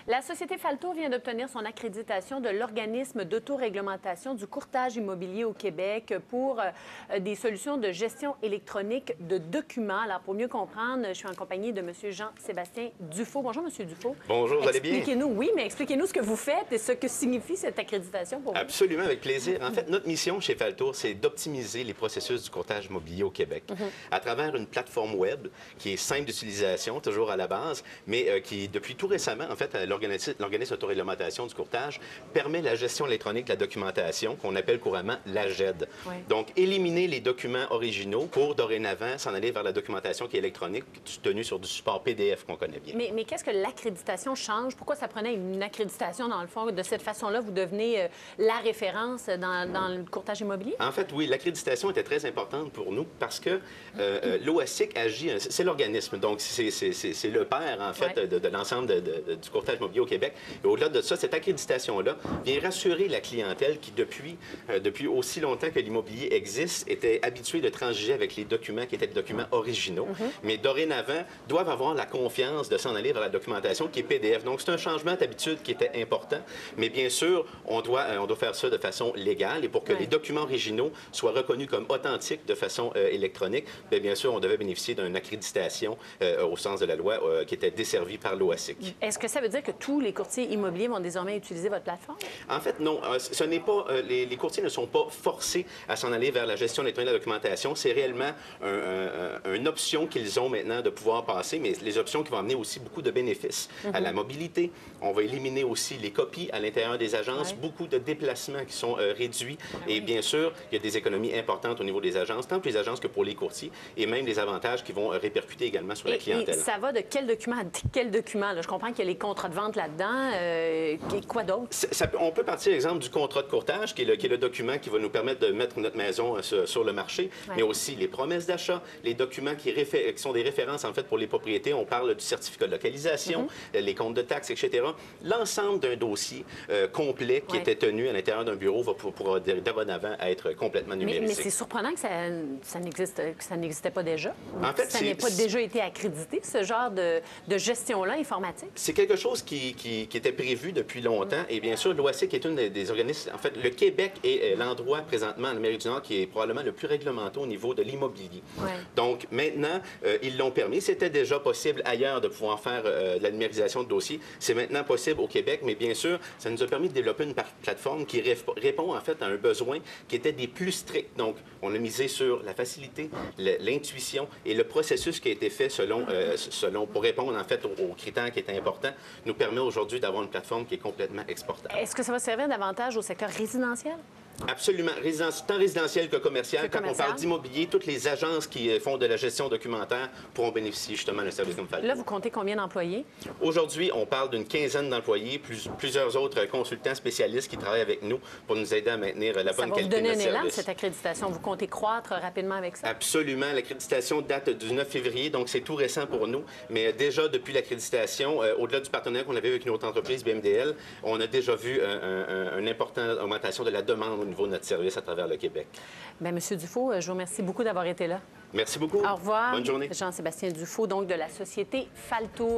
La société Falto vient d'obtenir son accréditation de l'organisme d'autoréglementation du courtage immobilier au Québec pour des solutions de gestion électronique de documents. Alors, pour mieux comprendre, je suis en compagnie de M. Jean-Sébastien Dufault. Bonjour, M. Dufault. Bonjour, vous allez bien? Expliquez-nous, oui, mais expliquez-nous ce que vous faites et ce que signifie cette accréditation pour vous. Absolument, avec plaisir. En fait, notre mission chez Falto, c'est d'optimiser les processus du courtage immobilier au Québec à travers une plateforme web qui est simple d'utilisation, toujours à la base, mais qui, depuis tout récemment, en fait, l'organisme d'autoréglementation du courtage permet la gestion électronique de la documentation, qu'on appelle couramment l'AGED. Oui. Donc, éliminer les documents originaux pour, dorénavant, s'en aller vers la documentation qui est électronique, tenue sur du support PDF qu'on connaît bien. Mais qu'est-ce que l'accréditation change? Pourquoi ça prenait une accréditation, dans le fond? De cette façon-là, vous devenez la référence dans le courtage immobilier? En fait, oui, l'accréditation était très importante pour nous parce que l'OASIC agit, c'est l'organisme, donc c'est le père, en fait, de l'ensemble du courtage immobilier au Québec. Et au-delà de ça, cette accréditation-là vient rassurer la clientèle qui, depuis aussi longtemps que l'immobilier existe, était habituée de transiger avec les documents qui étaient des documents originaux, mais dorénavant, doivent avoir la confiance de s'en aller vers la documentation qui est PDF. Donc, c'est un changement d'habitude qui était important, mais bien sûr, on doit faire ça de façon légale et pour que les documents originaux soient reconnus comme authentiques de façon électronique, bien sûr, on devait bénéficier d'une accréditation au sens de la loi qui était desservie par l'OASIC. Est-ce que ça veut dire que tous les courtiers immobiliers vont désormais utiliser votre plateforme? En fait, non. Ce n'est pas, les courtiers ne sont pas forcés à s'en aller vers la gestion électronique de la documentation. C'est réellement une option qu'ils ont maintenant de pouvoir passer, mais les options qui vont amener aussi beaucoup de bénéfices à la mobilité. On va éliminer aussi les copies à l'intérieur des agences, beaucoup de déplacements qui sont réduits. Et bien sûr, il y a des économies importantes au niveau des agences, tant pour les agences que pour les courtiers, et même des avantages qui vont répercuter également sur la clientèle. Et ça va de quel document à quel document? Là? Je comprends qu'il y a les contrats de vente là-dedans. Quoi d'autre? On peut partir, exemple, du contrat de courtage, qui est le document qui va nous permettre de mettre notre maison sur le marché, mais aussi les promesses d'achat, les documents qui sont des références, en fait, pour les propriétés. On parle du certificat de localisation, les comptes de taxes, etc. L'ensemble d'un dossier complet qui était tenu à l'intérieur d'un bureau va pour dorénavant être complètement numérisé. Mais c'est surprenant que ça n'existait pas déjà. En fait, ça n'ait pas déjà été accrédité, ce genre de gestion-là informatique? C'est quelque chose qui était prévu depuis longtemps. Et bien sûr, l'OASIC est une des organismes... En fait, le Québec est l'endroit présentement en Amérique du Nord qui est probablement le plus réglementé au niveau de l'immobilier. Donc, maintenant, ils l'ont permis. C'était déjà possible ailleurs de pouvoir faire de la numérisation de dossiers. C'est maintenant possible au Québec, mais bien sûr, ça nous a permis de développer une plateforme qui répond en fait à un besoin qui était des plus stricts. Donc, on a misé sur la facilité, l'intuition et le processus qui a été fait pour répondre en fait aux critères qui étaient importants, nous permet aujourd'hui d'avoir une plateforme qui est complètement exportable. Est-ce que ça va servir davantage au secteur résidentiel? Absolument. Tant résidentiel que commercial. Quand on parle d'immobilier, toutes les agences qui font de la gestion documentaire pourront bénéficier justement d'un service comme Falto. Là, vous comptez combien d'employés? Aujourd'hui, on parle d'une quinzaine d'employés, plusieurs autres consultants spécialistes qui travaillent avec nous pour nous aider à maintenir la bonne qualité de notre service. Ça va vous donner un élan, cette accréditation. Vous comptez croître rapidement avec ça? Absolument. L'accréditation date du 9 février, donc c'est tout récent pour nous. Mais déjà, depuis l'accréditation, au-delà du partenariat qu'on avait avec une autre entreprise, BMDL, on a déjà vu une importante augmentation de la demande au niveau de notre service à travers le Québec. Bien, Monsieur Dufault, je vous remercie beaucoup d'avoir été là. Merci beaucoup. Au revoir. Bonne journée. Jean-Sébastien Dufault, donc de la société Falto.